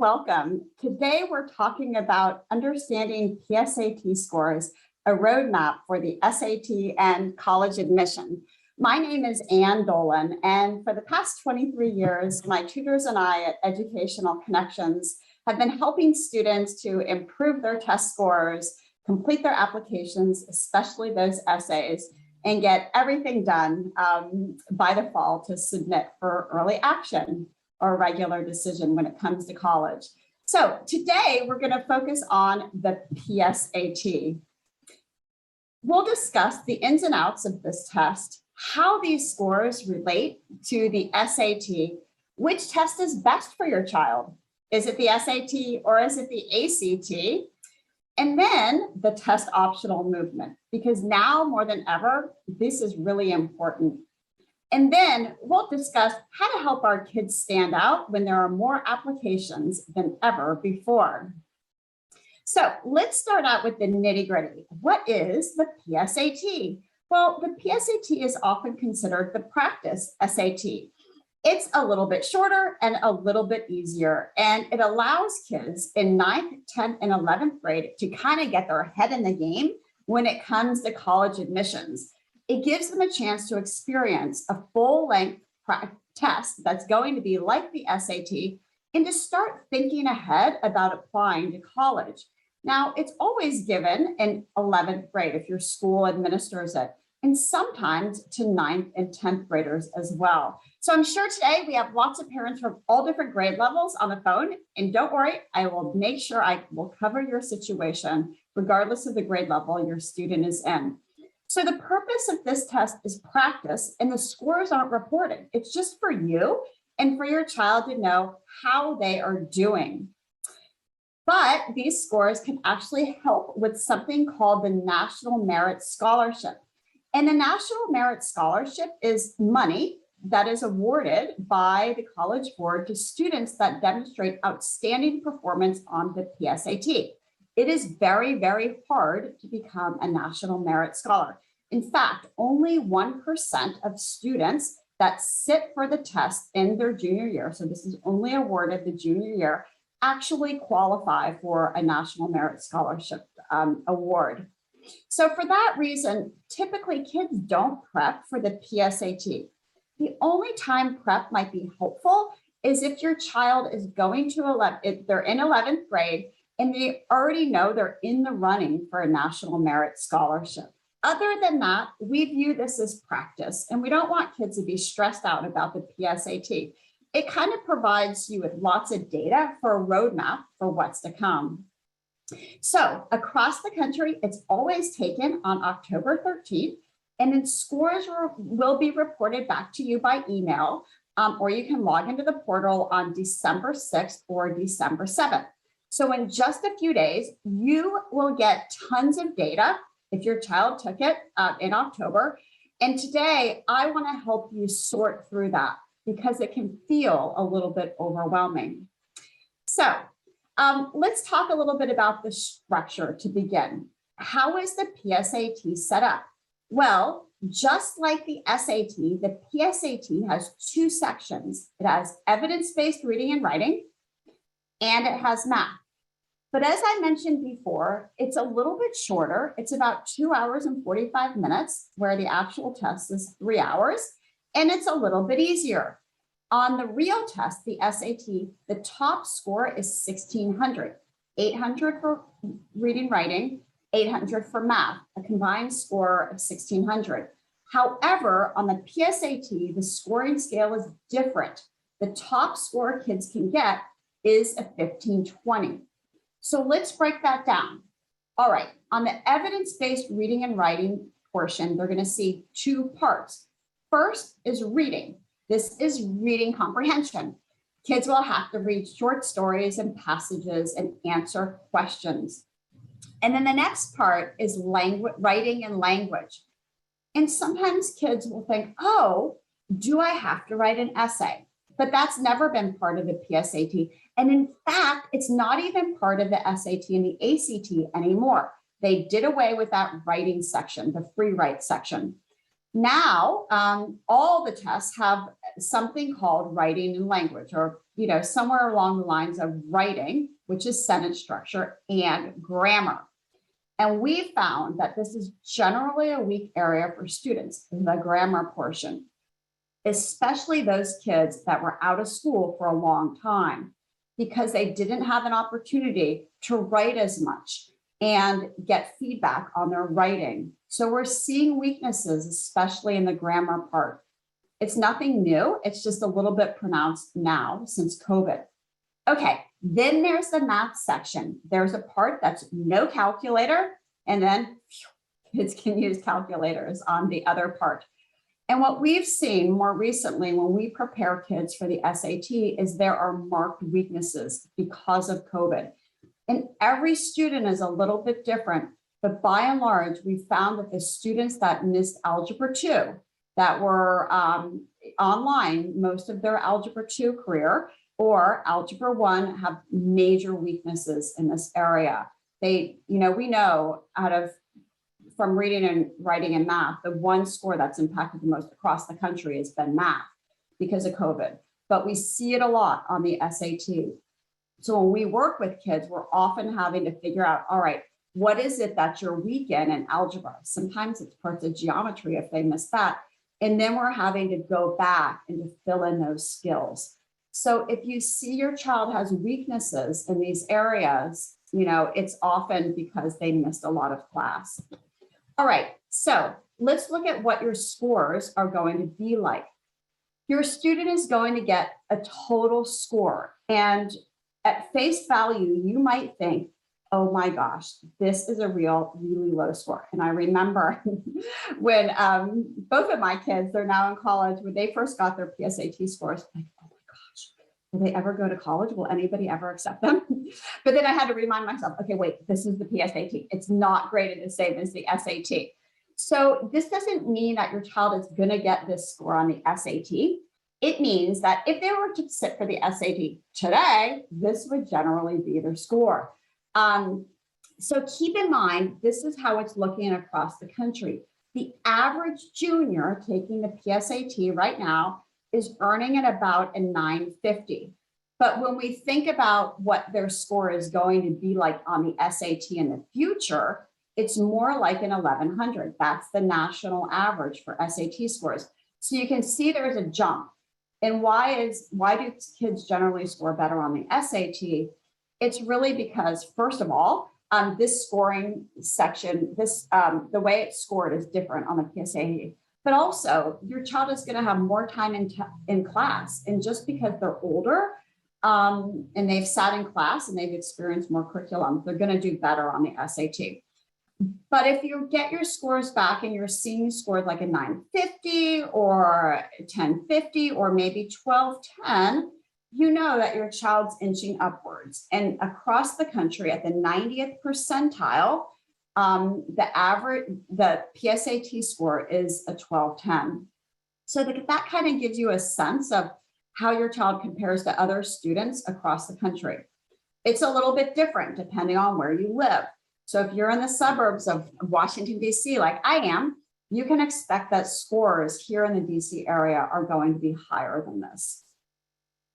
welcome. Today we're talking about understanding PSAT scores, a roadmap for the SAT and college admission. My name is Dolin, and for the past 23 years, my tutors and I at Educational Connections have been helping students to improve their test scores, complete their applications, especially those essays, and get everything done by the fall to submit for early action or regular decision when it comes to college. So today we're going to focus on the PSAT. We'll discuss the ins and outs of this test, how these scores relate to the SAT, which test is best for your child. Is it the SAT or is it the ACT? And then the test optional movement, because now more than ever, this is really important. And then we'll discuss how to help our kids stand out when there are more applications than ever before. So let's start out with the nitty-gritty. What is the PSAT? Well, the PSAT is often considered the practice SAT. It's a little bit shorter and a little bit easier, and it allows kids in 9th, 10th, and 11th grade to kind of get their head in the game when it comes to college admissions. It gives them a chance to experience a full-length test that's going to be like the SAT and to start thinking ahead about applying to college. Now, it's always given in 11th grade if your school administers it, and sometimes to 9th and 10th graders as well. So I'm sure today we have lots of parents from all different grade levels on the phone, and don't worry, I will make sure I will cover your situation regardless of the grade level your student is in. So the purpose of this test is practice, and the scores aren't reported. It's just for you and for your child to know how they are doing. But these scores can actually help with something called the National Merit Scholarship. And the National Merit Scholarship is money that is awarded by the College Board to students that demonstrate outstanding performance on the PSAT. It is very, very hard to become a National Merit Scholar. In fact, only 1% of students that sit for the test in their junior year, so this is only awarded the junior year, actually qualify for a National Merit Scholarship award. So for that reason, typically kids don't prep for the PSAT. The only time prep might be helpful is if your child is going to they're in 11th grade and they already know they're in the running for a National Merit Scholarship. Other than that, we view this as practice, and we don't want kids to be stressed out about the PSAT. It kind of provides you with lots of data for a roadmap for what's to come. So across the country, it's always taken on October 13th, and then scores will be reported back to you by email, or you can log into the portal on December 6th or December 7th. So in just a few days, you will get tons of data if your child took it in October. And today, I want to help you sort through that because it can feel a little bit overwhelming. So let's talk a little bit about the structure to begin. How is the PSAT set up? Well, just like the SAT, the PSAT has two sections. It has evidence-based reading and writing, and it has math. But as I mentioned before, it's a little bit shorter. It's about 2 hours and 45 minutes, where the actual test is 3 hours, and it's a little bit easier. On the real test, the SAT, the top score is 1,600, 800 for reading, writing, 800 for math, a combined score of 1,600. However, on the PSAT, the scoring scale is different. The top score kids can get is a 1520. So let's break that down. All right, on the evidence-based reading and writing portion, they're going to see two parts. First is reading. This is reading comprehension. Kids will have to read short stories and passages and answer questions. And then the next part is writing and language. And sometimes kids will think, oh, do I have to write an essay? But that's never been part of the PSAT. And in fact, it's not even part of the SAT and the ACT anymore. They did away with that writing section, the free write section. Now, all the tests have something called writing and language, or somewhere along the lines of writing, which is sentence structure, and grammar. And we found that this is generally a weak area for students, the grammar portion, especially those kids that were out of school for a long time because they didn't have an opportunity to write as much and get feedback on their writing. So we're seeing weaknesses, especially in the grammar part. It's nothing new. It's just a little bit pronounced now since COVID. Okay, then there's the math section. There's a part that's no calculator, and then kids can use calculators on the other part. And what we've seen more recently when we prepare kids for the SAT is there are marked weaknesses because of COVID. And every student is a little bit different, but by and large, we found that the students that missed Algebra 2, that were online most of their Algebra 2 career, or Algebra 1 have major weaknesses in this area. We know from reading and writing and math, the one score that's impacted the most across the country has been math because of COVID, but we see it a lot on the SAT. So when we work with kids, we're often having to figure out, all right, what is it that you're weak in algebra? Sometimes it's parts of geometry if they miss that. And then we're having to go back and to fill in those skills. So if you see your child has weaknesses in these areas, it's often because they missed a lot of class. All right, so let's look at what your scores are going to be like. Your student is going to get a total score. And at face value, you might think, oh my gosh, this is a really low score. And I remember when both of my kids, they're now in college, when they first got their PSAT scores, like, oh my gosh, will they ever go to college? Will anybody ever accept them? But then I had to remind myself, okay, wait, this is the PSAT. It's not graded the same as the SAT. So this doesn't mean that your child is going to get this score on the SAT. It means that if they were to sit for the SAT today, this would generally be their score. So keep in mind, this is how it's looking across the country. The average junior taking the PSAT right now is earning at about a 950. But when we think about what their score is going to be like on the SAT in the future, it's more like an 1100. That's the national average for SAT scores. So you can see there's a jump. And why do kids generally score better on the SAT? It's really because, first of all, this scoring section, the way it's scored is different on the PSAT. But also, your child is going to have more time in class. And just because they're older and they've sat in class and they've experienced more curriculum, they're going to do better on the SAT. But if you get your scores back and you're seeing scores like a 950 or 1050 or maybe 1210, you know that your child's inching upwards. And across the country at the 90th percentile, the PSAT score is a 1210. So that kind of gives you a sense of how your child compares to other students across the country. It's a little bit different depending on where you live. So if you're in the suburbs of Washington, D.C., like I am, you can expect that scores here in the D.C. area are going to be higher than this.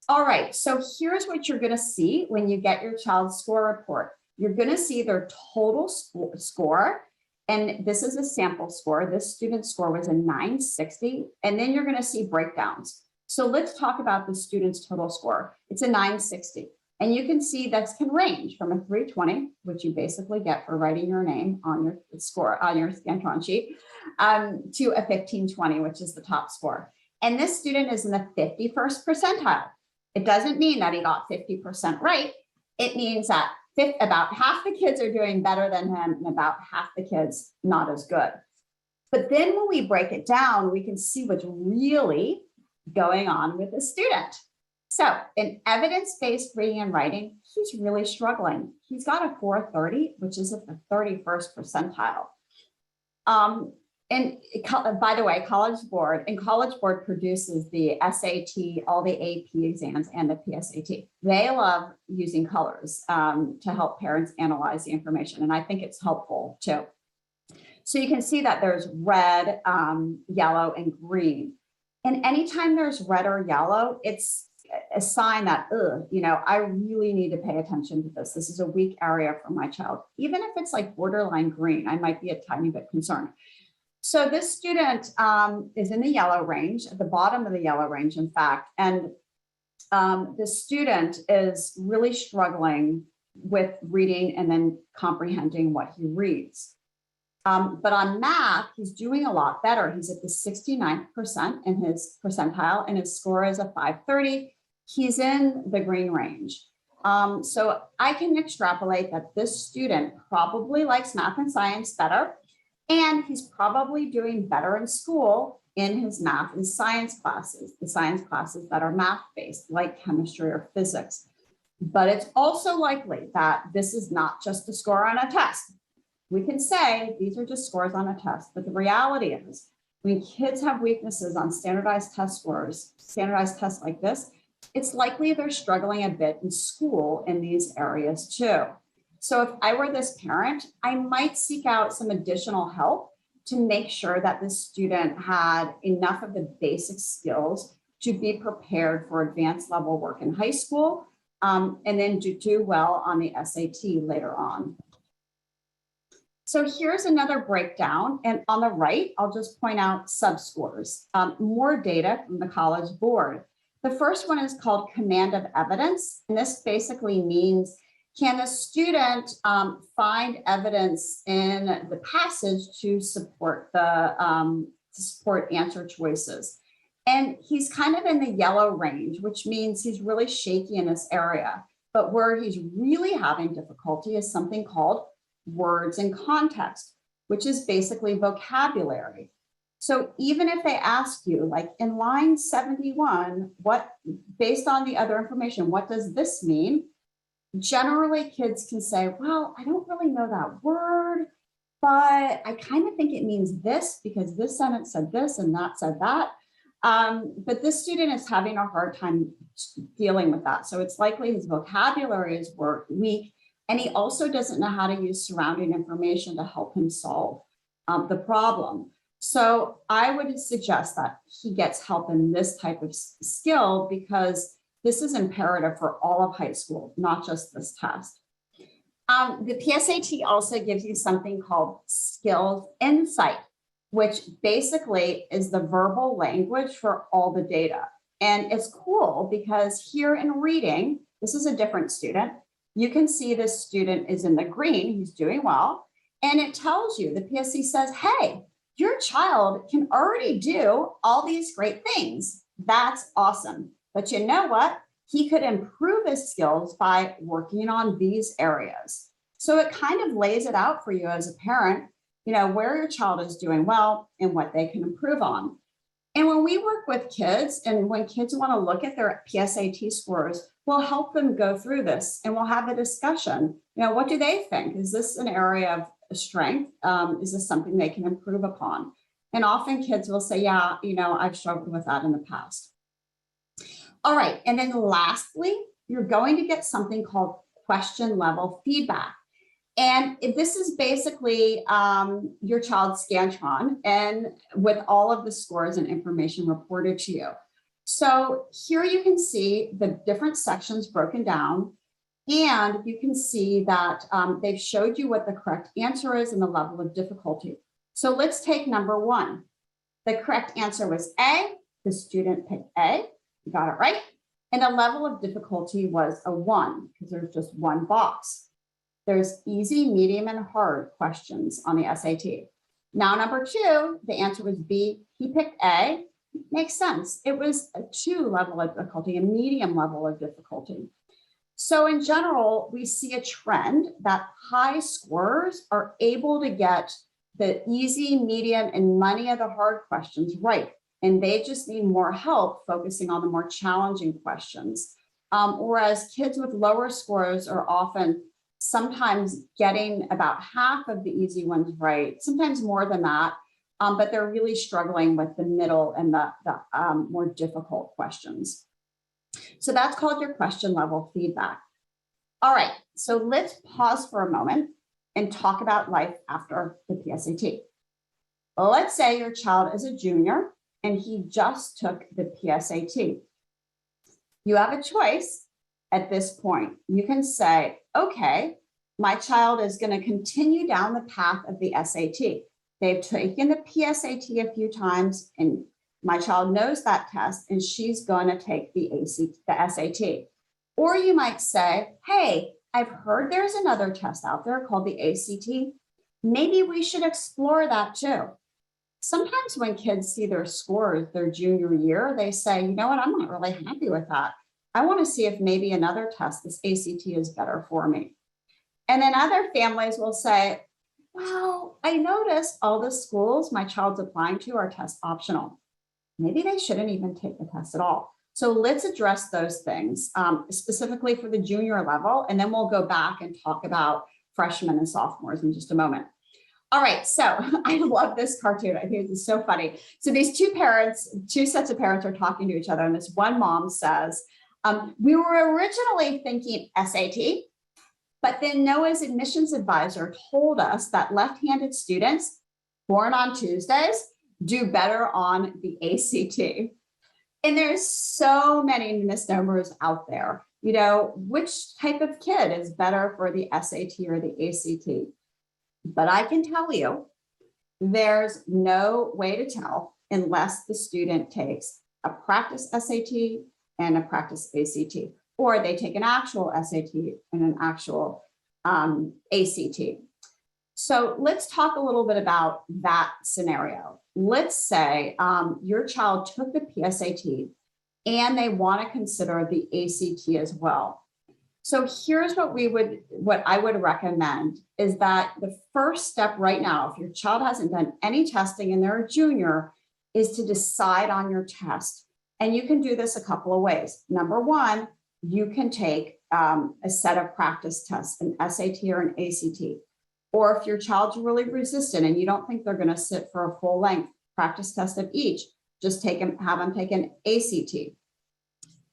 All right, so here's what you're going to see when you get your child's score report. You're going to see their total score, and this is a sample score. This student's score was a 960, and then you're going to see breakdowns. So let's talk about the student's total score. It's a 960. And you can see that can range from a 320, which you basically get for writing your name on your score, on your Scantron sheet, to a 1520, which is the top score. And this student is in the 51st percentile. It doesn't mean that he got 50% right. It means that about half the kids are doing better than him and about half the kids not as good. But then when we break it down, we can see what's really going on with the student. So in evidence-based reading and writing, he's really struggling. He's got a 430, which is at the 31st percentile. And by the way, College Board produces the SAT, all the AP exams, and the PSAT. They love using colors to help parents analyze the information, and I think it's helpful too. So you can see that there's red, yellow, and green. And anytime there's red or yellow, it's a sign that, I really need to pay attention to this. This is a weak area for my child. Even if it's like borderline green, I might be a tiny bit concerned. So this student is in the yellow range, at the bottom of the yellow range, in fact, and the student is really struggling with reading and then comprehending what he reads. But on math, he's doing a lot better. He's at the 69th% in his percentile, and his score is a 530. He's in the green range. So I can extrapolate that this student probably likes math and science better, and he's probably doing better in school in his math and science classes, the science classes that are math-based, like chemistry or physics. But it's also likely that this is not just a score on a test. We can say these are just scores on a test, but the reality is when kids have weaknesses on standardized test scores, standardized tests like this, it's likely they're struggling a bit in school in these areas too. So if I were this parent, I might seek out some additional help to make sure that the student had enough of the basic skills to be prepared for advanced level work in high school, and then to do well on the SAT later on. So here's another breakdown. And on the right, I'll just point out Subscores, more data from the College Board. The first one is called command of evidence. And this basically means, can the student find evidence in the passage to support answer choices? And he's kind of in the yellow range, which means he's really shaky in this area. But where he's really having difficulty is something called words and context, which is basically vocabulary. So even if they ask you, like in line 71, based on the other information, what does this mean? Generally, kids can say, well, I don't really know that word, but I kind of think it means this because this sentence said this and that said that. But this student is having a hard time dealing with that. So it's likely his vocabulary is weak, and he also doesn't know how to use surrounding information to help him solve the problem. So I would suggest that he gets help in this type of skill because this is imperative for all of high school, not just this test. The PSAT also gives you something called skills insight, which basically is the verbal language for all the data. And it's cool because here in reading, this is a different student. You can see this student is in the green, he's doing well. And it tells you, the PSC says, hey, your child can already do all these great things. That's awesome. But you know what? He could improve his skills by working on these areas. So it kind of lays it out for you as a parent, where your child is doing well and what they can improve on. And when we work with kids and when kids want to look at their PSAT scores, we'll help them go through this and we'll have a discussion. What do they think? Is this an area of strength? Is this something they can improve upon? And often kids will say, yeah, I've struggled with that in the past. All right. And then lastly, you're going to get something called question level feedback. And this is basically your child's Scantron and with all of the scores and information reported to you. So here you can see the different sections broken down, and you can see that they've showed you what the correct answer is and the level of difficulty. So let's take number one. The correct answer was A. The student picked A. You got it right. And the level of difficulty was a 1 because there's just one box. There's easy, medium, and hard questions on the SAT. Now, number 2, the answer was B. He picked A. Makes sense. It was a 2 level of difficulty, a medium level of difficulty. So in general, we see a trend that high scorers are able to get the easy, medium, and many of the hard questions right. And they just need more help focusing on the more challenging questions. Whereas kids with lower scores are often sometimes getting about half of the easy ones right, sometimes more than that, but they're really struggling with the middle and the more difficult questions. So that's called your question level feedback. All right, so let's pause for a moment and talk about life after the PSAT. Let's say your child is a junior and he just took the PSAT. You have a choice at this point. You can say, okay, my child is going to continue down the path of the SAT. They've taken the PSAT a few times and my child knows that test and she's going to take the SAT. Or you might say, hey, I've heard there's another test out there called the ACT. Maybe we should explore that too. Sometimes when kids see their scores their junior year, they say, you know what, I'm not really happy with that. I want to see if maybe another test, this ACT, is better for me. And then other families will say, well, I noticed all the schools my child's applying to are test optional. Maybe they shouldn't even take the test at all. So let's address those things specifically for the junior level, and then we'll go back and talk about freshmen and sophomores in just a moment. All right, so I love this cartoon. I think it's so funny. So these two sets of parents are talking to each other, and this one mom says, we were originally thinking SAT, but then Noah's admissions advisor told us that left-handed students born on Tuesdays do better on the ACT. And there's so many misnomers out there. You know, which type of kid is better for the SAT or the ACT? But I can tell you, there's no way to tell unless the student takes a practice SAT and a practice ACT, or they take an actual SAT and an actual ACT. So let's talk a little bit about that scenario. Let's say your child took the PSAT and they want to consider the ACT as well. So here's what I would recommend is that the first step right now, if your child hasn't done any testing and they're a junior, is to decide on your test. And you can do this a couple of ways. Number one, you can take a set of practice tests, an SAT or an ACT. Or if your child's really resistant and you don't think they're going to sit for a full length practice test of each, just have them take an ACT.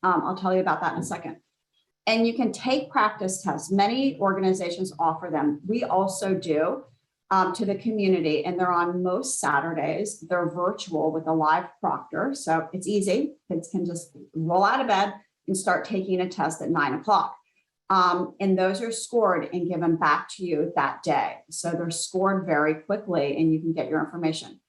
I'll tell you about that in a second. And you can take practice tests. Many organizations offer them. We also do to the community, and they're on most Saturdays. They're virtual with a live proctor. So it's easy. Kids can just roll out of bed and start taking a test at 9 o'clock. And those are scored and given back to you that day. So they're scored very quickly and you can get your information.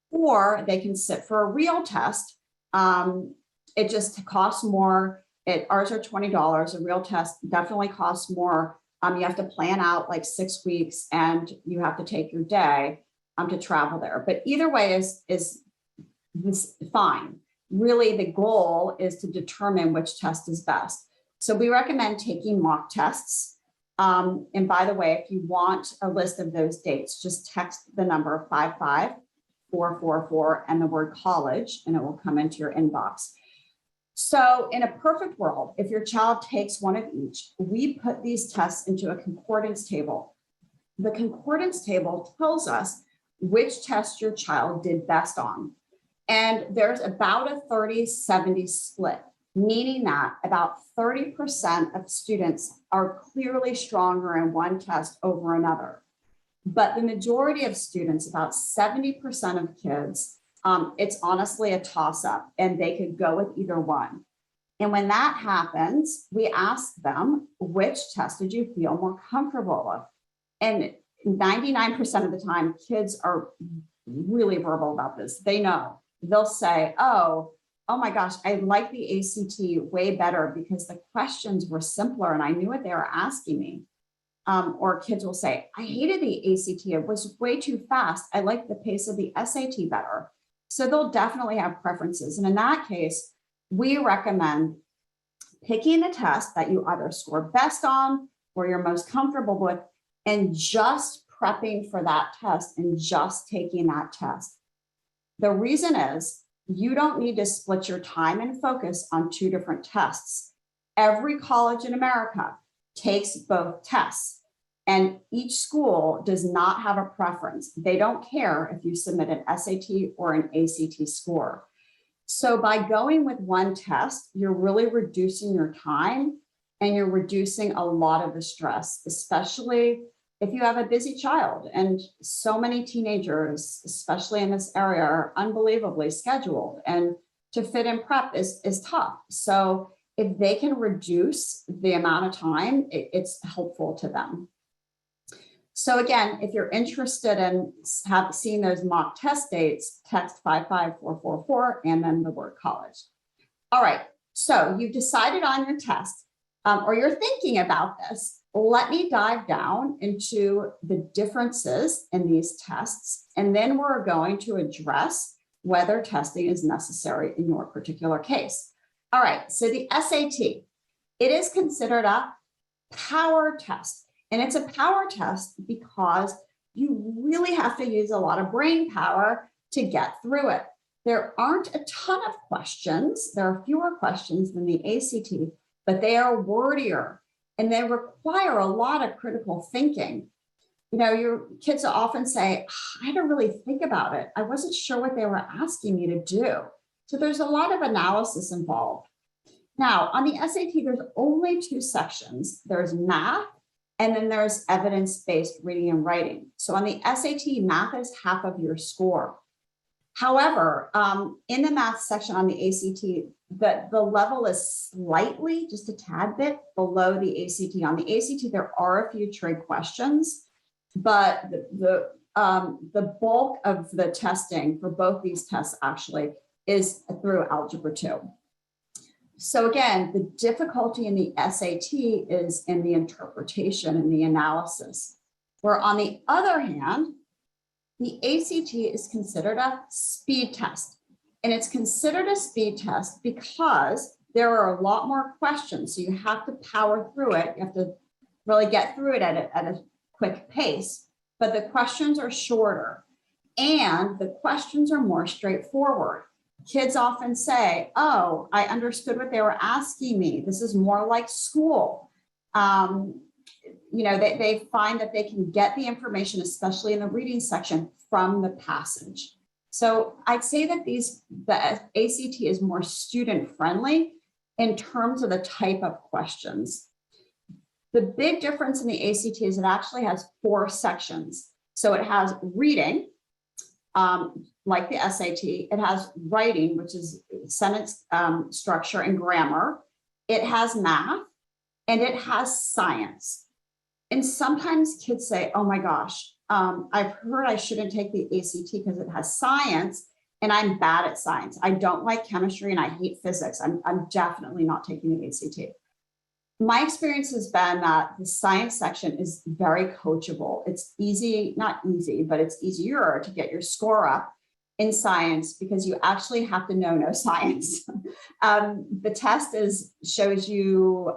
Or they can sit for a real test. It just costs more. Ours are $20. A real test definitely costs more. You have to plan out like 6 weeks and you have to take your day to travel there. But either way is fine. Really, the goal is to determine which test is best. So we recommend taking mock tests. And by the way, if you want a list of those dates, just text the number 55444 and the word college, and it will come into your inbox. So in a perfect world, if your child takes one of each, we put these tests into a concordance table. The concordance table tells us which test your child did best on. And there's about a 30-70 split, meaning that about 30% of students are clearly stronger in one test over another. But the majority of students, about 70% of kids, it's honestly a toss-up and they could go with either one. And when that happens, we ask them, which test did you feel more comfortable with? And 99% of the time, kids are really verbal about this. They know. They'll say, oh my gosh, I like the ACT way better because the questions were simpler and I knew what they were asking me. Or kids will say, I hated the ACT. It was way too fast. I like the pace of the SAT better. So they'll definitely have preferences. And in that case, we recommend picking the test that you either score best on or you're most comfortable with and just prepping for that test and just taking that test. The reason is you don't need to split your time and focus on two different tests. Every college in America takes both tests, and each school does not have a preference. They don't care if you submit an SAT or an ACT score. So by going with one test, you're really reducing your time and you're reducing a lot of the stress, especially If you have a busy child, and so many teenagers, especially in this area, are unbelievably scheduled, and to fit in prep is tough. So if they can reduce the amount of time, it's helpful to them. So again, if you're interested in seeing those mock test dates, text 55444 and then the word college. All right, so you've decided on your test, or you're thinking about this. Let me dive down into the differences in these tests, and then we're going to address whether testing is necessary in your particular case. All right, so the SAT, it is considered a power test, and it's a power test because you really have to use a lot of brain power to get through it. There aren't a ton of questions. There are fewer questions than the ACT, but they are wordier and they require a lot of critical thinking. You know, your kids often say, I had to really think about it. I wasn't sure what they were asking me to do. So there's a lot of analysis involved. Now, on the SAT, there's only two sections. There's math, and then there's evidence-based reading and writing. So on the SAT, math is half of your score. However, in the math section on the ACT, the level is slightly, just a tad bit below the ACT. On the ACT, there are a few trig questions, but the bulk of the testing for both these tests actually is through Algebra 2. So again, the difficulty in the SAT is in the interpretation and the analysis, where on the other hand, the ACT is considered a speed test. And it's considered a speed test because there are a lot more questions. So you have to power through it. You have to really get through it at a quick pace, but the questions are shorter and the questions are more straightforward. Kids often say, oh, I understood what they were asking me. This is more like school. You know, they find that they can get the information, especially in the reading section, from the passage. So I'd say that the ACT is more student friendly in terms of the type of questions. The big difference in the ACT is it actually has 4 sections. So it has reading, like the SAT. It has writing, which is sentence structure and grammar. It has math, and it has science. And sometimes kids say, oh my gosh, I've heard I shouldn't take the ACT because it has science and I'm bad at science. I don't like chemistry and I hate physics. I'm definitely not taking the ACT. My experience has been that the science section is very coachable. It's easy, not easy, but it's easier to get your score up in science because you actually have to know no science. The test shows you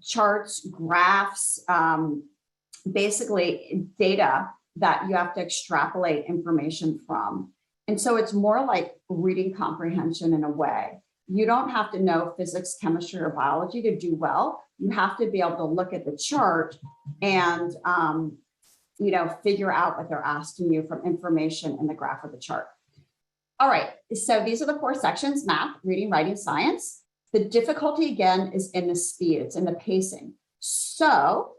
charts, graphs, basically data that you have to extrapolate information from. And so it's more like reading comprehension in a way. You don't have to know physics, chemistry, or biology to do well. You have to be able to look at the chart and you know, figure out what they're asking you from information in the graph of the chart. All right, so these are the 4 sections: math, reading, writing, science. The difficulty again is in the speed, it's in the pacing. So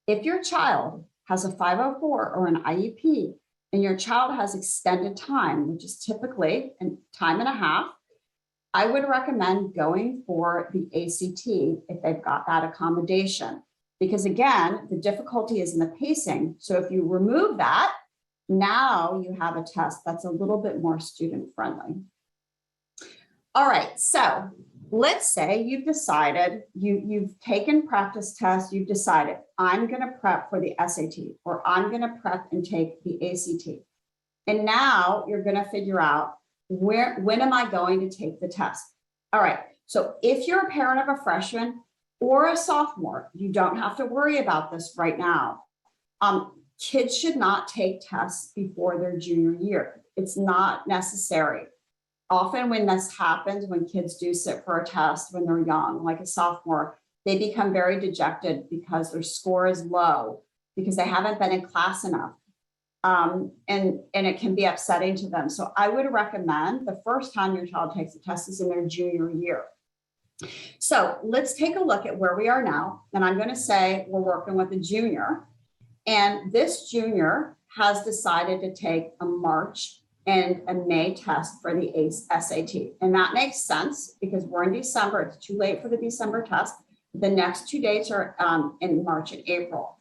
if your child has a 504 or an IEP and your child has extended time, which is typically a time and a half, I would recommend going for the ACT if they've got that accommodation. Because again, the difficulty is in the pacing. So if you remove that, now you have a test that's a little bit more student friendly. All right, so let's say you've decided, you've taken practice tests, you've decided, I'm gonna prep for the SAT, or I'm gonna prep and take the ACT. And now you're gonna figure out when am I going to take the test? All right, so if you're a parent of a freshman or a sophomore, you don't have to worry about this right now. Kids should not take tests before their junior year. It's not necessary. Often when this happens, when kids do sit for a test when they're young, like a sophomore, they become very dejected because their score is low, because they haven't been in class enough. And it can be upsetting to them. So I would recommend the first time your child takes a test is in their junior year. So let's take a look at where we are now. And I'm going to say we're working with a junior. And this junior has decided to take a March and a May test for the SAT. And that makes sense because we're in December. It's too late for the December test. The next 2 dates are in March and April.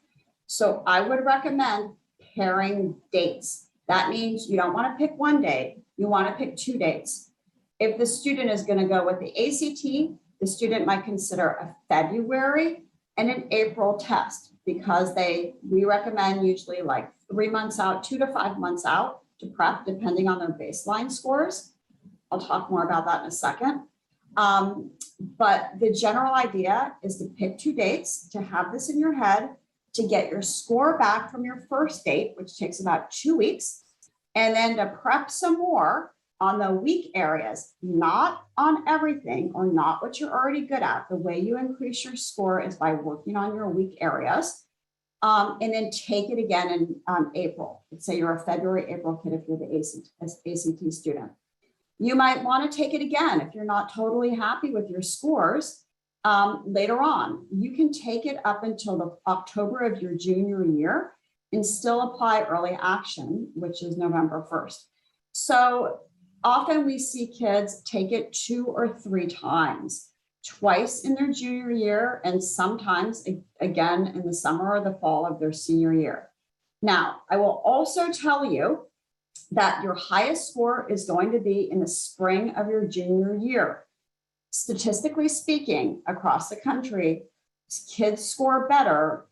So I would recommend pairing dates. That means you don't want to pick one date. You want to pick 2 dates. If the student is going to go with the ACT, the student might consider a February and an April test because we recommend usually like 3 months out, 2 to 5 months out to prep, depending on their baseline scores. I'll talk more about that in a second. But the general idea is to pick 2 dates, to have this in your head, to get your score back from your first date, which takes about 2 weeks, and then to prep some more on the weak areas, not on everything or not what you're already good at. The way you increase your score is by working on your weak areas. And then take it again in April. Let's say you're a February, April kid if you're the ACT student. You might want to take it again if you're not totally happy with your scores later on. You can take it up until the October of your junior year and still apply early action, which is November 1st. So often we see kids take it 2 or 3 times. Twice in their junior year, and sometimes again in the summer or the fall of their senior year. Now, I will also tell you that your highest score is going to be in the spring of your junior year. Statistically speaking, across the country, kids score better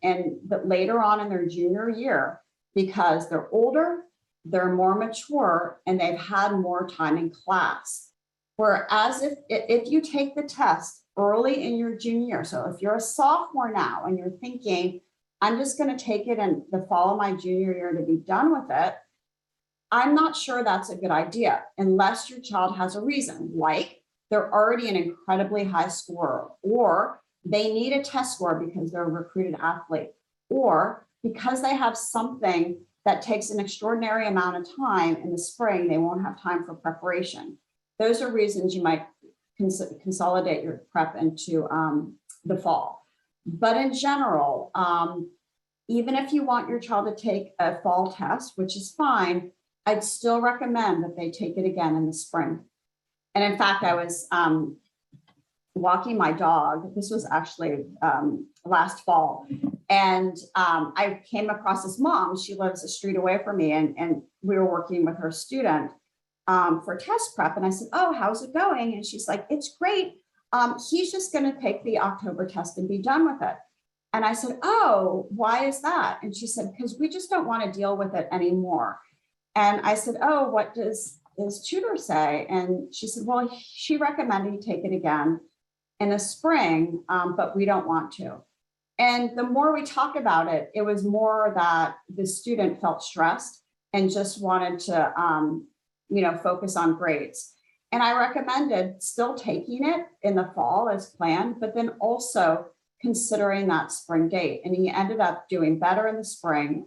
later on in their junior year because they're older, they're more mature, and they've had more time in class. Whereas if you take the test early in your junior year, so if you're a sophomore now and you're thinking, I'm just going to take it in the fall of my junior year to be done with it, I'm not sure that's a good idea unless your child has a reason, like they're already an incredibly high scorer, or they need a test score because they're a recruited athlete, or because they have something that takes an extraordinary amount of time in the spring, they won't have time for preparation. Those are reasons you might consolidate your prep into the fall. But in general, even if you want your child to take a fall test, which is fine, I'd still recommend that they take it again in the spring. And in fact, I was walking my dog. This was actually last fall. And I came across this mom. She lives a street away from me, and we were working with her student for test prep. And I said, oh, how's it going? And she's like, it's great. He's just going to take the October test and be done with it. And I said, oh, why is that? And she said, because we just don't want to deal with it anymore. And I said, oh, what does his tutor say? And she said, well, she recommended he take it again in the spring, but we don't want to. And the more we talked about it, it was more that the student felt stressed and just wanted to focus on grades. And I recommended still taking it in the fall as planned, but then also considering that spring date. And he ended up doing better in the spring.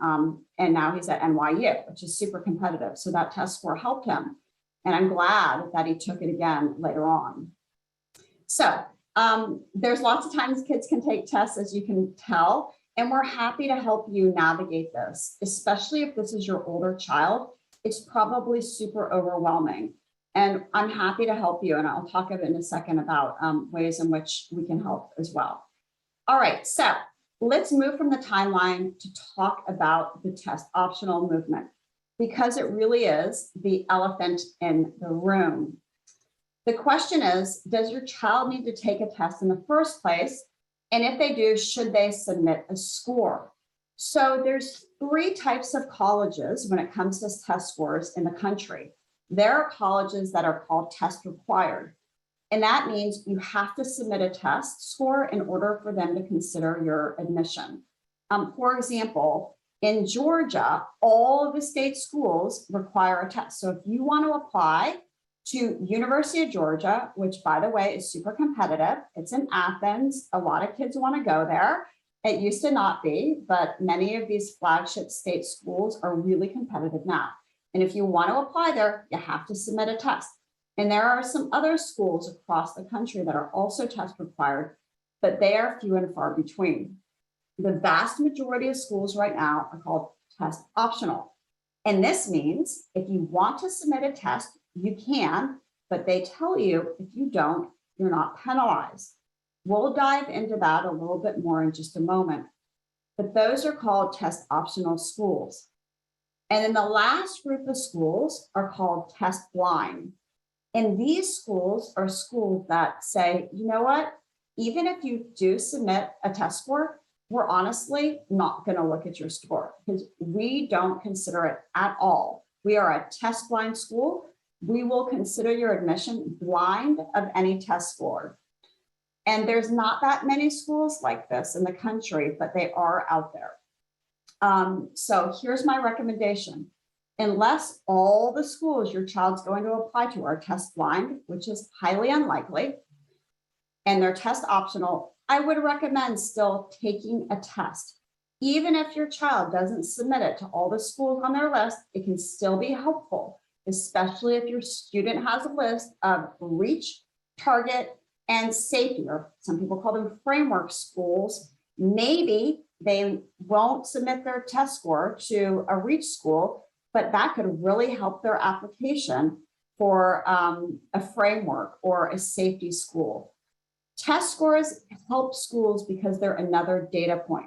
And now he's at NYU, which is super competitive. So that test score helped him. And I'm glad that he took it again later on. So there's lots of times kids can take tests, as you can tell, and we're happy to help you navigate this, especially if this is your older child. It's probably super overwhelming. And I'm happy to help you. And I'll talk in a second about ways in which we can help as well. All right, so let's move from the timeline to talk about the test optional movement, because it really is the elephant in the room. The question is, does your child need to take a test in the first place? And if they do, should they submit a score? So there's 3 types of colleges when it comes to test scores in the country. There are colleges that are called test required. And that means you have to submit a test score in order for them to consider your admission. For example, in Georgia, all of the state schools require a test. So if you want to apply to University of Georgia, which by the way is super competitive, it's in Athens. A lot of kids want to go there. It used to not be, but many of these flagship state schools are really competitive now. And if you want to apply there, you have to submit a test. And there are some other schools across the country that are also test required, but they are few and far between. The vast majority of schools right now are called test optional. And this means if you want to submit a test, you can, but they tell you if you don't, you're not penalized. We'll dive into that a little bit more in just a moment. But those are called test optional schools. And then the last group of schools are called test blind. And these schools are schools that say, you know what, even if you do submit a test score, we're honestly not going to look at your score because we don't consider it at all. We are a test blind school. We will consider your admission blind of any test score. And there's not that many schools like this in the country, but they are out there. So here's my recommendation. Unless all the schools your child's going to apply to are test blind, which is highly unlikely, and they're test optional, I would recommend still taking a test. Even if your child doesn't submit it to all the schools on their list, it can still be helpful, especially if your student has a list of reach, target, and safety, or some people call them framework schools. Maybe they won't submit their test score to a reach school, but that could really help their application for a framework or a safety school. Test scores help schools because they're another data point.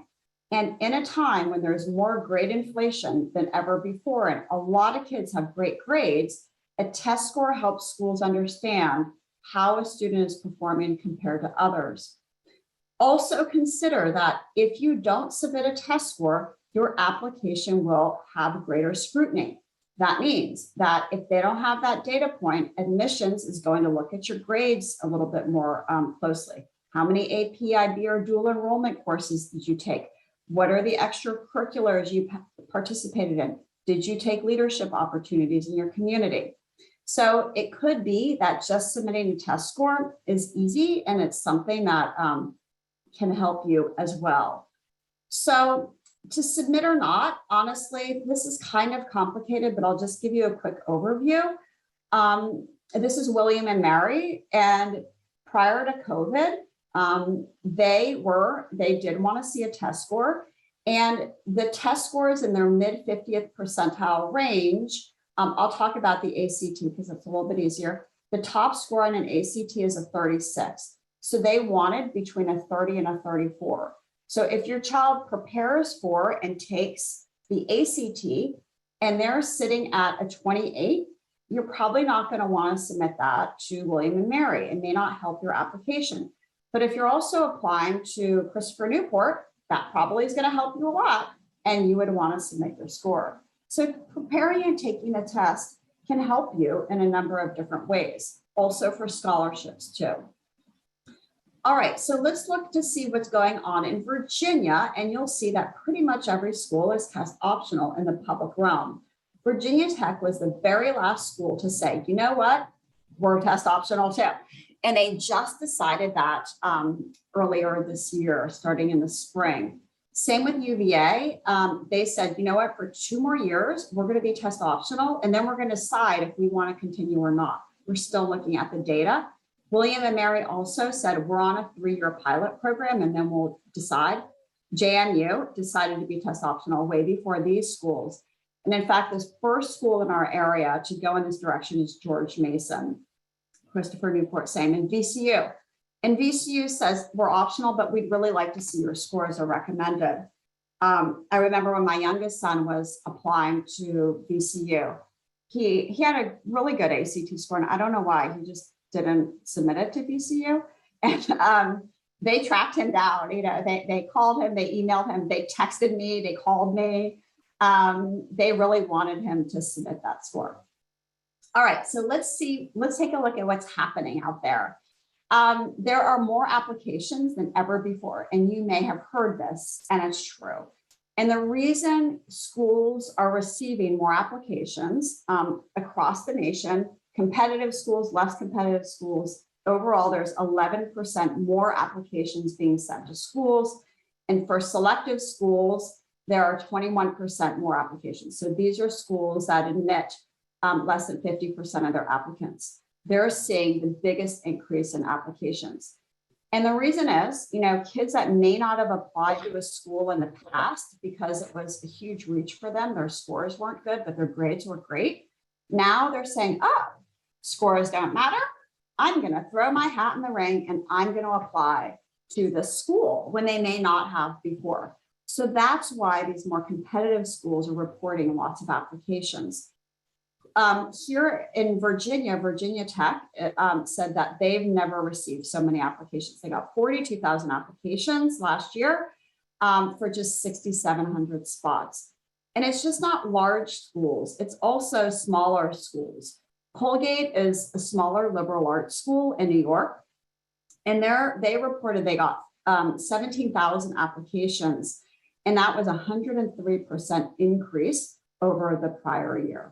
And in a time when there's more grade inflation than ever before, and a lot of kids have great grades, a test score helps schools understand how a student is performing compared to others. Also consider that if you don't submit a test score, your application will have greater scrutiny. That means that if they don't have that data point, admissions is going to look at your grades a little bit more closely. How many AP, IB, or dual enrollment courses did you take? What are the extracurriculars you participated in? Did you take leadership opportunities in your community? So it could be that just submitting a test score is easy, and it's something that can help you as well. So to submit or not, honestly, this is kind of complicated, but I'll just give you a quick overview. This is William and Mary, and prior to COVID, they did want to see a test score, and the test scores in their mid 50th percentile range. I'll talk about the ACT because it's a little bit easier. The top score on an ACT is a 36. So they wanted between a 30 and a 34. So if your child prepares for and takes the ACT and they're sitting at a 28, you're probably not going to want to submit that to William and Mary. It may not help your application. But if you're also applying to Christopher Newport, that probably is going to help you a lot, and you would want to submit your score. So preparing and taking a test can help you in a number of different ways, also for scholarships too. All right, so let's look to see what's going on in Virginia, and you'll see that pretty much every school is test optional in the public realm. Virginia Tech was the very last school to say, you know what, we're test optional too. And they just decided that earlier this year, starting in the spring. Same with UVA. They said, you know what, for 2 more years, we're going to be test optional, and then we're going to decide if we want to continue or not. We're still looking at the data. William and Mary also said, we're on a 3-year pilot program, and then we'll decide. JMU decided to be test optional way before these schools. And in fact, this first school in our area to go in this direction is George Mason. Christopher Newport, same, and VCU. And VCU says we're optional, but we'd really like to see your scores are recommended. I remember when my youngest son was applying to VCU, he had a really good ACT score, and I don't know why, he just didn't submit it to VCU. And they tracked him down, you know, they called him, they emailed him, they texted me, they called me. They really wanted him to submit that score. All right, so let's take a look at what's happening out there. There are more applications than ever before, and you may have heard this, and it's true. And the reason schools are receiving more applications across the nation, competitive schools, less competitive schools, overall, there's 11% more applications being sent to schools. And for selective schools, there are 21% more applications. So these are schools that admit less than 50% of their applicants. They're seeing the biggest increase in applications. And the reason is, kids that may not have applied to a school in the past because it was a huge reach for them, their scores weren't good, but their grades were great. Now they're saying, oh, scores don't matter. I'm going to throw my hat in the ring and I'm going to apply to the school when they may not have before. So that's why these more competitive schools are reporting lots of applications. Here in Virginia Tech said that they've never received so many applications. They got 42,000 applications last year for just 6,700 spots. And it's just not large schools, it's also smaller schools. Colgate is a smaller liberal arts school in New York. And they reported they got 17,000 applications. And that was a 103% increase over the prior year.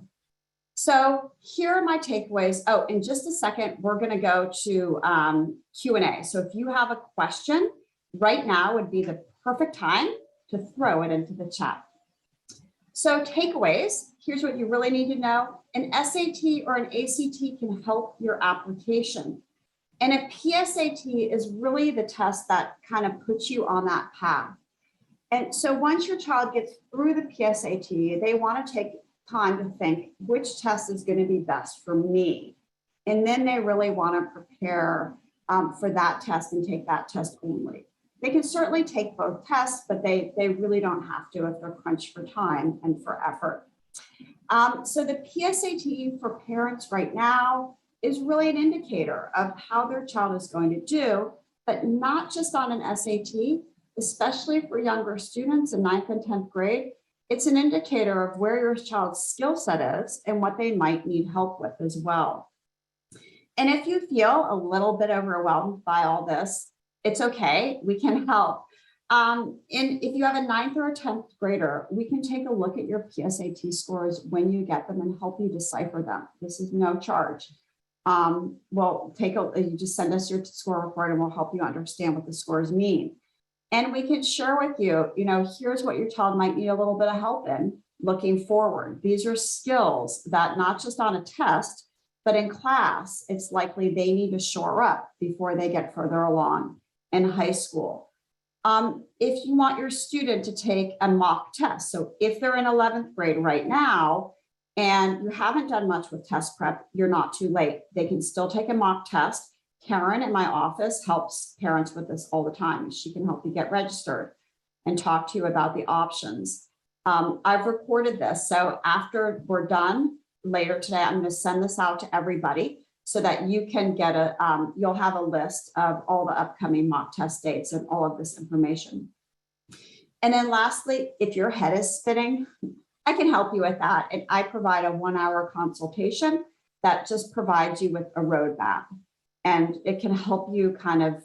So here are my takeaways. Oh, in just a second, we're going to go to Q&A. So if you have a question, right now would be the perfect time to throw it into the chat. So takeaways, here's what you really need to know. An SAT or an ACT can help your application. And a PSAT is really the test that kind of puts you on that path. And so once your child gets through the PSAT, they want to take time to think which test is going to be best for me. And then they really want to prepare for that test and take that test only. They can certainly take both tests, but they really don't have to if they're crunched for time and for effort. So the PSAT for parents right now is really an indicator of how their child is going to do, but not just on an SAT, especially for younger students in 9th and 10th grade. It's an indicator of where your child's skill set is and what they might need help with as well. And if you feel a little bit overwhelmed by all this, it's okay, we can help. And if you have a 9th or a 10th grader, we can take a look at your PSAT scores when you get them and help you decipher them. This is no charge. You just send us your score report and we'll help you understand what the scores mean. And we can share with you, here's what your child might need a little bit of help in looking forward. These are skills that not just on a test, but in class, it's likely they need to shore up before they get further along in high school. If you want your student to take a mock test, so if they're in 11th grade right now, and you haven't done much with test prep, you're not too late. They can still take a mock test. Karen in my office helps parents with this all the time. She can help you get registered and talk to you about the options. I've recorded this. So after we're done later today, I'm going to send this out to everybody so that you can get you'll have a list of all the upcoming mock test dates and all of this information. And then lastly, if your head is spinning, I can help you with that. And I provide a 1-hour consultation that just provides you with a roadmap. And it can help you kind of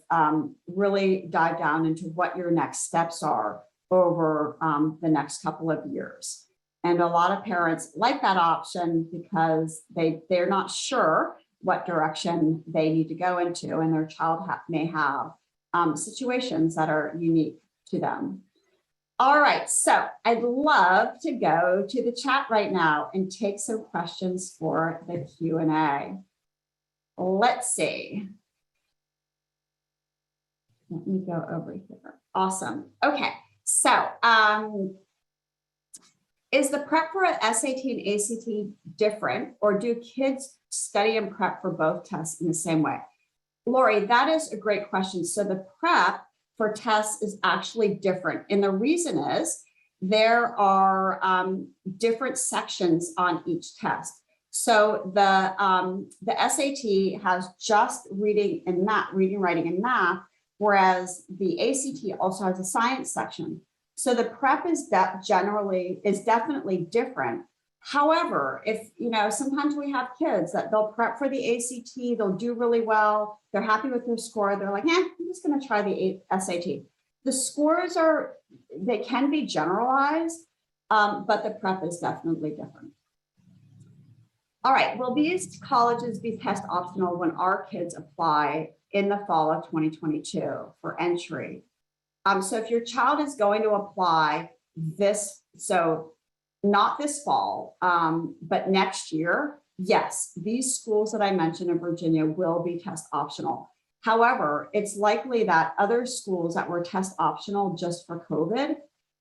really dive down into what your next steps are over the next couple of years. And a lot of parents like that option because they're not sure what direction they need to go into, and their child may have situations that are unique to them. All right, so I'd love to go to the chat right now and take some questions for the Q&A. Let's see. Let me go over here. Awesome. Okay, so is the prep for SAT and ACT different, or do kids study and prep for both tests in the same way? Lori, that is a great question. So the prep for tests is actually different. And the reason is there are different sections on each test. So the SAT has just reading, writing, and math, whereas the ACT also has a science section. So the prep is definitely different. However, if, sometimes we have kids that they'll prep for the ACT, they'll do really well, they're happy with their score, they're like, I'm just going to try the SAT. The scores they can be generalized, but the prep is definitely different. All right, will these colleges be test optional when our kids apply in the fall of 2022 for entry? So if your child is going to apply not this fall, but next year, yes, these schools that I mentioned in Virginia will be test optional. However, it's likely that other schools that were test optional just for COVID,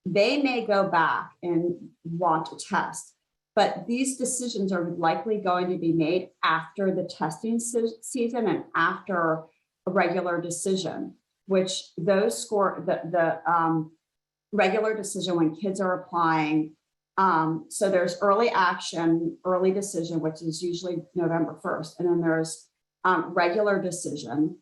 they may go back and want to test. But these decisions are likely going to be made after the testing season and after a regular decision, which those regular decision when kids are applying. So there's early action, early decision, which is usually November 1st. And then there's regular decision,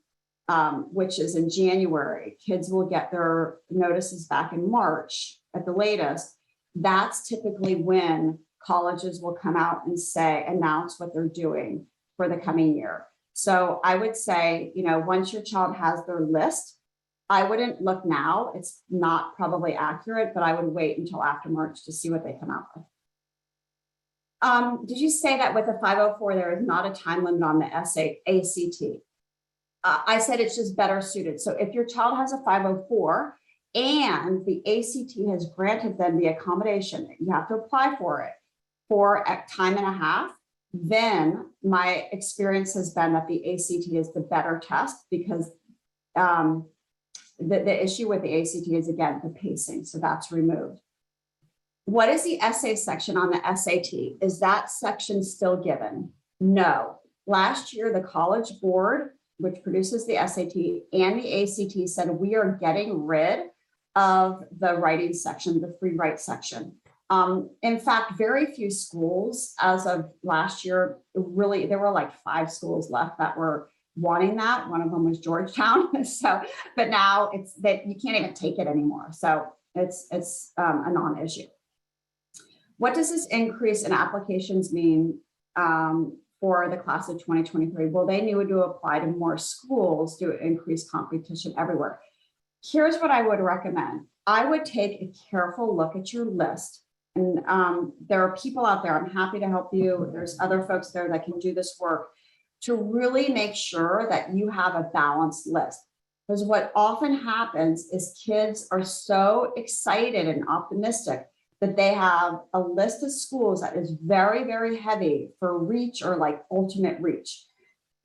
which is in January. Kids will get their notices back in March at the latest. That's typically when colleges will come out and announce what they're doing for the coming year. So I would say, once your child has their list, I wouldn't look now. It's not probably accurate, but I would wait until after March to see what they come out with. Did you say that with the 504, there is not a time limit on the ACT? I said it's just better suited. So if your child has a 504 and the ACT has granted them the accommodation, you have to apply for it for a time and a half, then my experience has been that the ACT is the better test because the issue with the ACT is, again, the pacing. So that's removed. What is the essay section on the SAT? Is that section still given? No. Last year, the College Board, which produces the SAT and the ACT, said we are getting rid of the writing section, the free write section. In fact, very few schools as of last year, really, there were like 5 schools left that were wanting that. One of them was Georgetown. But now it's that you can't even take it anymore. So it's a non-issue. What does this increase in applications mean for the class of 2023? Well, they knew to apply to more schools to increase competition everywhere. Here's what I would recommend. I would take a careful look at your list. And there are people out there, I'm happy to help you. There's other folks there that can do this work to really make sure that you have a balanced list. Because what often happens is kids are so excited and optimistic that they have a list of schools that is very, very heavy for reach or like ultimate reach.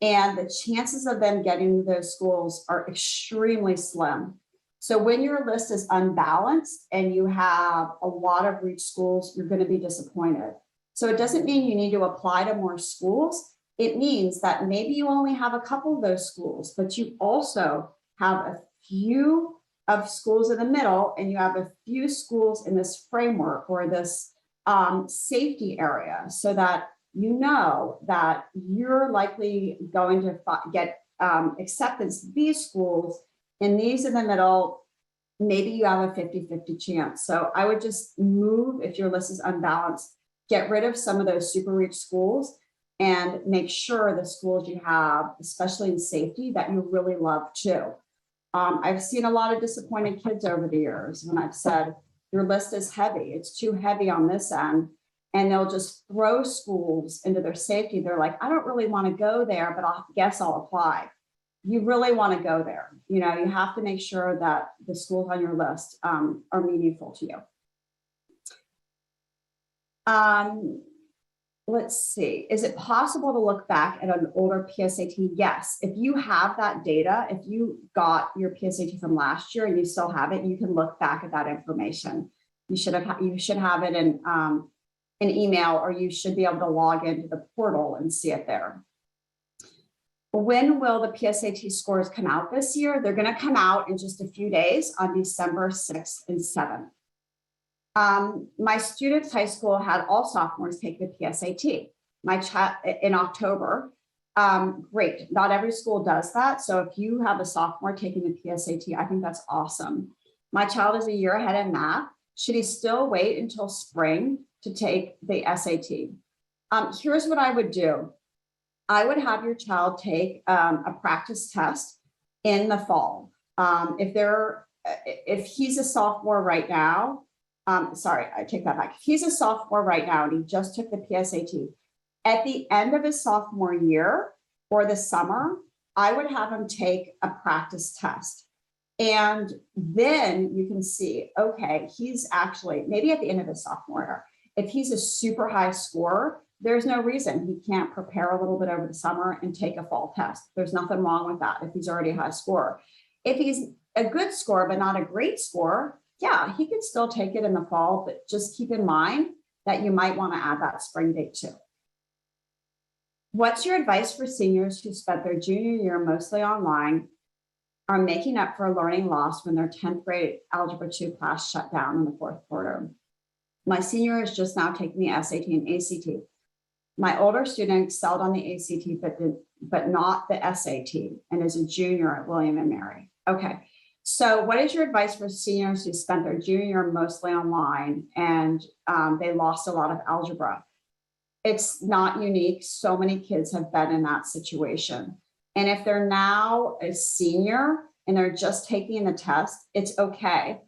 And the chances of them getting to those schools are extremely slim. So when your list is unbalanced and you have a lot of reach schools, you're going to be disappointed. So it doesn't mean you need to apply to more schools. It means that maybe you only have a couple of those schools, but you also have a few of schools in the middle, and you have a few schools in this framework or this safety area, so that you know that you're likely going to get acceptance to these schools, and these in the middle, maybe you have a 50-50 chance. So I would just move, if your list is unbalanced, get rid of some of those super reach schools and make sure the schools you have, especially in safety, that you really love too. I've seen a lot of disappointed kids over the years when I've said, your list is heavy, it's too heavy on this end, and they'll just throw schools into their safety. They're like, I don't really want to go there, but I guess I'll apply. You really want to go there. You have to make sure that the schools on your list are meaningful to you. Let's see, is it possible to look back at an older PSAT? Yes, if you have that data, if you got your PSAT from last year and you still have it, you can look back at that information. You should have it in an email, or you should be able to log into the portal and see it there. When will the PSAT scores come out this year? They're going to come out in just a few days on December 6th and 7th. My students' high school had all sophomores take the PSAT. My child in October. Great. Not every school does that. So if you have a sophomore taking the PSAT, I think that's awesome. My child is a year ahead in math. Should he still wait until spring to take the SAT? Here's what I would do. I would have your child take a practice test in the fall. If he's a sophomore right now, sorry, I take that back. If he's a sophomore right now and he just took the PSAT, at the end of his sophomore year or the summer, I would have him take a practice test. And then you can see, okay, he's actually, maybe at the end of his sophomore year, if he's a super high scorer, there's no reason he can't prepare a little bit over the summer and take a fall test. There's nothing wrong with that if he's already a high scorer. If he's a good scorer, but not a great scorer, yeah, he could still take it in the fall, but just keep in mind that you might want to add that spring date too. What's your advice for seniors who spent their junior year mostly online, are making up for learning loss when their 10th grade Algebra 2 class shut down in the fourth quarter? My senior is just now taking the SAT and ACT. My older student excelled on the ACT, but not the SAT, and is a junior at William and Mary. Okay, so what is your advice for seniors who spent their junior year mostly online and they lost a lot of algebra? It's not unique. So many kids have been in that situation. And if they're now a senior and they're just taking the test, it's okay.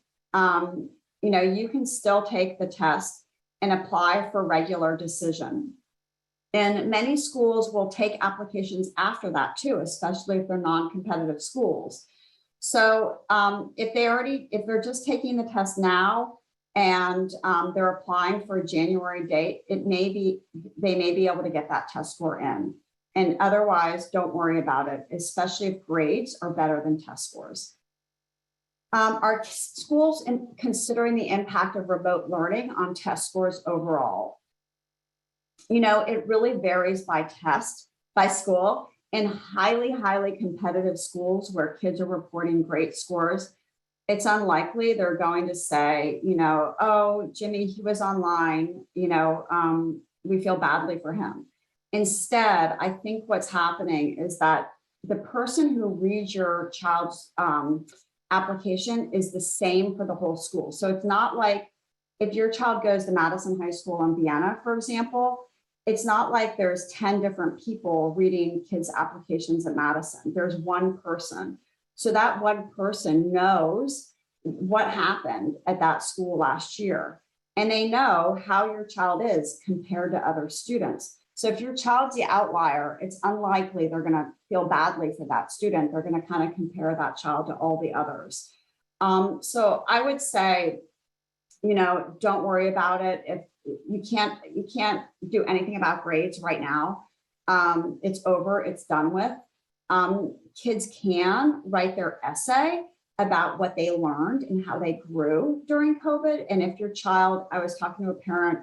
You can still take the test and apply for regular decision. And many schools will take applications after that too, especially if they're non-competitive schools. So if they're just taking the test now and they're applying for a January date, they may be able to get that test score in. And otherwise, don't worry about it, especially if grades are better than test scores. Are schools considering the impact of remote learning on test scores overall? It really varies by school. In highly, highly competitive schools where kids are reporting great scores, it's unlikely they're going to say, oh, Jimmy, he was online, we feel badly for him. Instead, I think what's happening is that the person who reads your child's application is the same for the whole school. So it's not like if your child goes to Madison High School in Vienna, for example, it's not like there's 10 different people reading kids' applications at Madison. There's one person. So that one person knows what happened at that school last year. And they know how your child is compared to other students. So if your child's the outlier, it's unlikely they're going to feel badly for that student. They're going to kind of compare that child to all the others. So I would say, don't worry about it. If you can't do anything about grades right now. It's over, it's done with. Kids can write their essay about what they learned and how they grew during COVID. And if your child, I was talking to a parent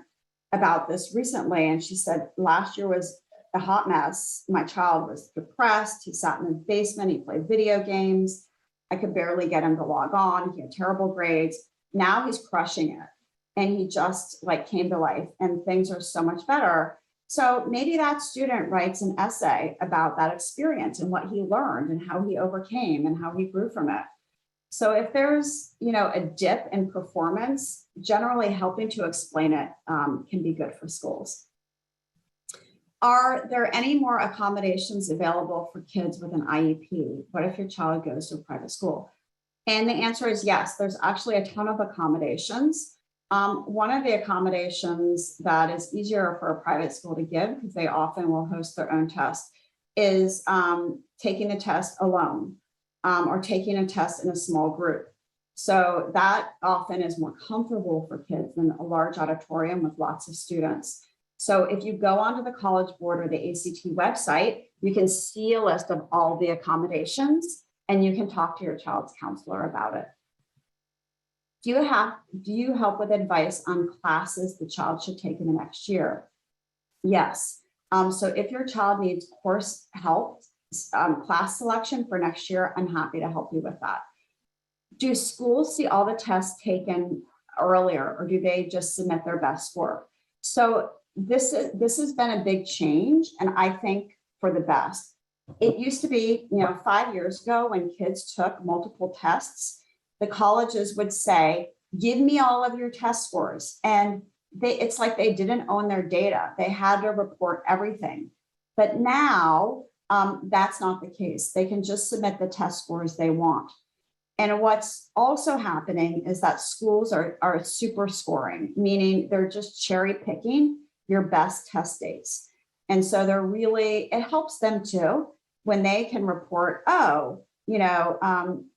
about this recently, and she said, last year was a hot mess. My child was depressed. He sat in the basement. He played video games. I could barely get him to log on. He had terrible grades. Now he's crushing it. And he just came to life and things are so much better. So maybe that student writes an essay about that experience and what he learned and how he overcame and how he grew from it. So if there's, a dip in performance, generally helping to explain it can be good for schools. Are there any more accommodations available for kids with an IEP? What if your child goes to a private school? And the answer is yes, there's actually a ton of accommodations. One of the accommodations that is easier for a private school to give, because they often will host their own test, is taking a test alone or taking a test in a small group. So that often is more comfortable for kids than a large auditorium with lots of students. So if you go onto the College Board or the ACT website, you can see a list of all the accommodations and you can talk to your child's counselor about it. Do you help with advice on classes the child should take in the next year? Yes. So if your child needs course help, class selection for next year, I'm happy to help you with that. Do schools see all the tests taken earlier, or do they just submit their best score? So this has been a big change, and I think for the best. It used to be, 5 years ago when kids took multiple tests, the colleges would say, give me all of your test scores. And it's like they didn't own their data. They had to report everything. But now that's not the case. They can just submit the test scores they want. And what's also happening is that schools are super scoring, meaning they're just cherry picking your best test dates. And so it helps them too, when they can report,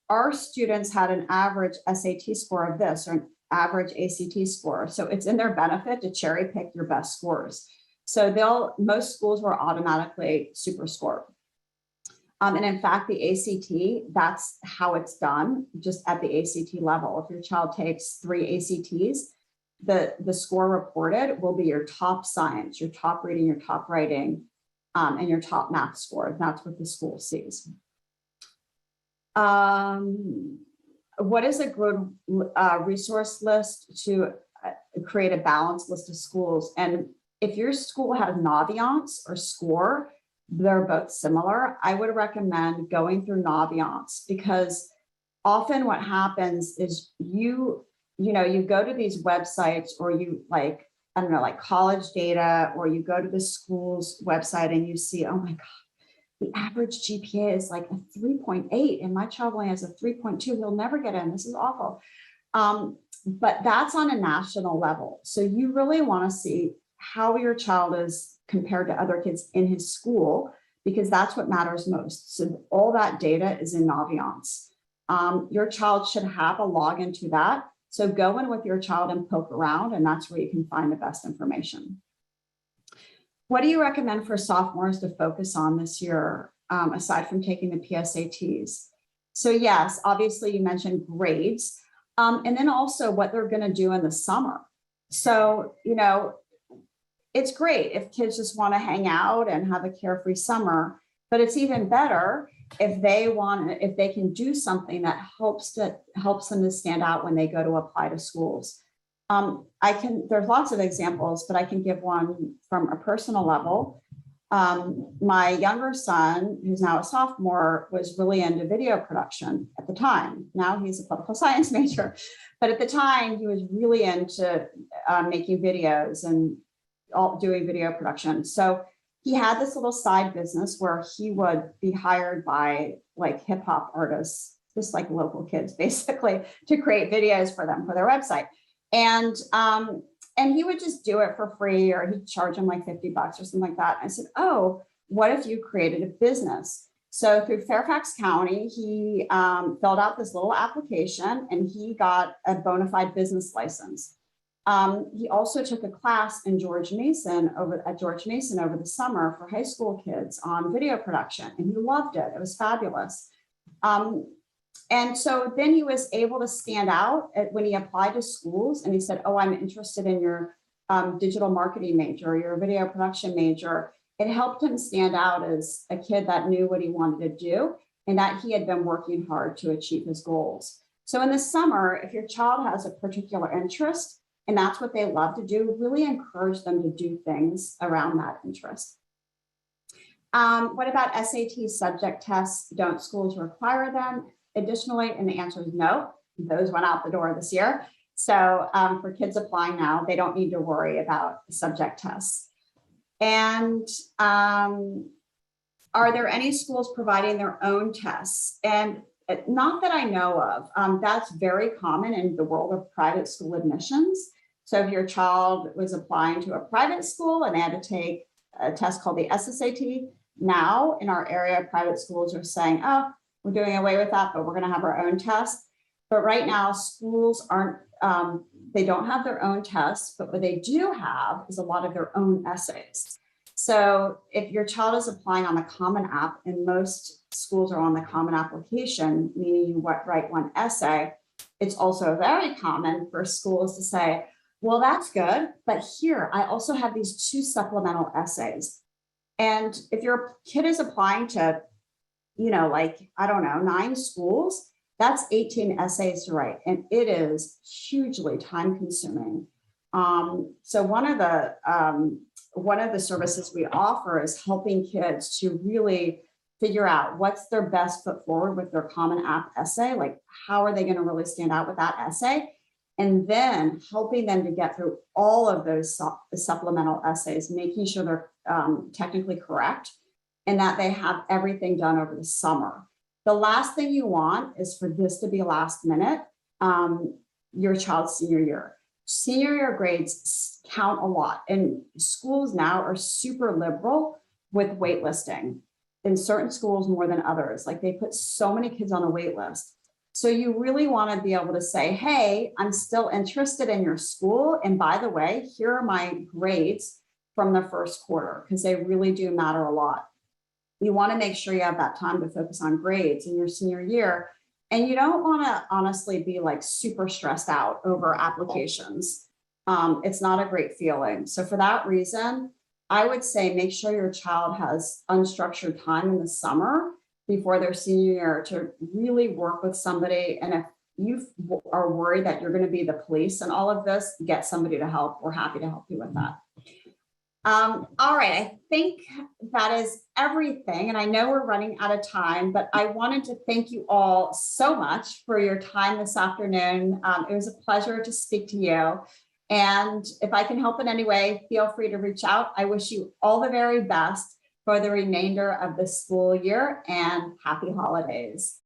our students had an average SAT score of this or an average ACT score. So it's in their benefit to cherry pick your best scores. So most schools will automatically super score. And in fact, the ACT, that's how it's done, just at the ACT level. If your child takes 3 ACTs, the score reported will be your top science, your top reading, your top writing, and your top math score. That's what the school sees. What is a good resource list to create a balanced list of schools? And if your school has Naviance or Score, they're both similar. I would recommend going through Naviance, because often what happens is you go to these websites, or you like college data, or you go to the school's website and you see, oh my God, the average GPA is like a 3.8 and my child only has a 3.2. He'll never get in. This is awful. But that's on a national level. So you really want to see how your child is compared to other kids in his school, because that's what matters most. So all that data is in Naviance. Your child should have a login to that. So go in with your child and poke around, and that's where you can find the best information. What do you recommend for sophomores to focus on this year, aside from taking the PSATs? So yes, obviously you mentioned grades, and then also what they're going to do in the summer. So, it's great if kids just want to hang out and have a carefree summer, but it's even better if they can do something that helps them to stand out when they go to apply to schools. There's lots of examples, but I can give one from a personal level. My younger son, who's now a sophomore, was really into video production at the time. Now he's a political science major, but at the time he was really into making videos and doing video production. So he had this little side business where he would be hired by like hip hop artists, just like local kids, basically, to create videos for them for their website. And he would just do it for free, or he'd charge him like $50 or something like that. I said, oh, what if you created a business? So through Fairfax County, he filled out this little application and he got a bona fide business license. He also took a class in George Mason over the summer for high school kids on video production, and he loved it. It was fabulous. And so then he was able to stand out when he applied to schools, and he said, oh, I'm interested in your digital marketing major, or your video production major. It helped him stand out as a kid that knew what he wanted to do and that he had been working hard to achieve his goals. So in the summer, if your child has a particular interest and that's what they love to do, really encourage them to do things around that interest. What about SAT subject tests? Don't schools require them additionally? And the answer is no. Those went out the door this year. So for kids applying now, they don't need to worry about subject tests. And are there any schools providing their own tests? And not that I know of. That's very common in the world of private school admissions. So if your child was applying to a private school and they had to take a test called the SSAT, now in our area, private schools are saying, oh, we're doing away with that, but we're going to have our own test. But right now, schools aren't, they don't have their own tests, but what they do have is a lot of their own essays. So if your child is applying on the Common App, and most schools are on the Common Application, meaning you write one essay, it's also very common for schools to say, well, that's good, but here, I also have these 2 supplemental essays. And if your kid is applying to, like, I don't know, 9 schools, that's 18 essays to write. And it is hugely time consuming. So one of the services we offer is helping kids to really figure out what's their best foot forward with their Common App essay. Like, how are they going to really stand out with that essay? And then helping them to get through all of those supplemental essays, making sure they're technically correct and that they have everything done over the summer. The last thing you want is for this to be last minute, your child's senior year. Senior year grades count a lot, and schools now are super liberal with waitlisting. In certain schools more than others, like they put so many kids on a wait list. So you really want to be able to say, hey, I'm still interested in your school. And by the way, here are my grades from the first quarter because they really do matter a lot. You want to make sure you have that time to focus on grades in your senior year. And you don't want to honestly be like super stressed out over applications. It's not a great feeling. So for that reason, I would say make sure your child has unstructured time in the summer before their senior year to really work with somebody. And if you are worried that you're going to be the police and all of this, get somebody to help. We're happy to help you with that. All right, I think that is everything. And I know we're running out of time, but I wanted to thank you all so much for your time this afternoon. It was a pleasure to speak to you. And if I can help in any way, feel free to reach out. I wish you all the very best for the remainder of the school year and happy holidays.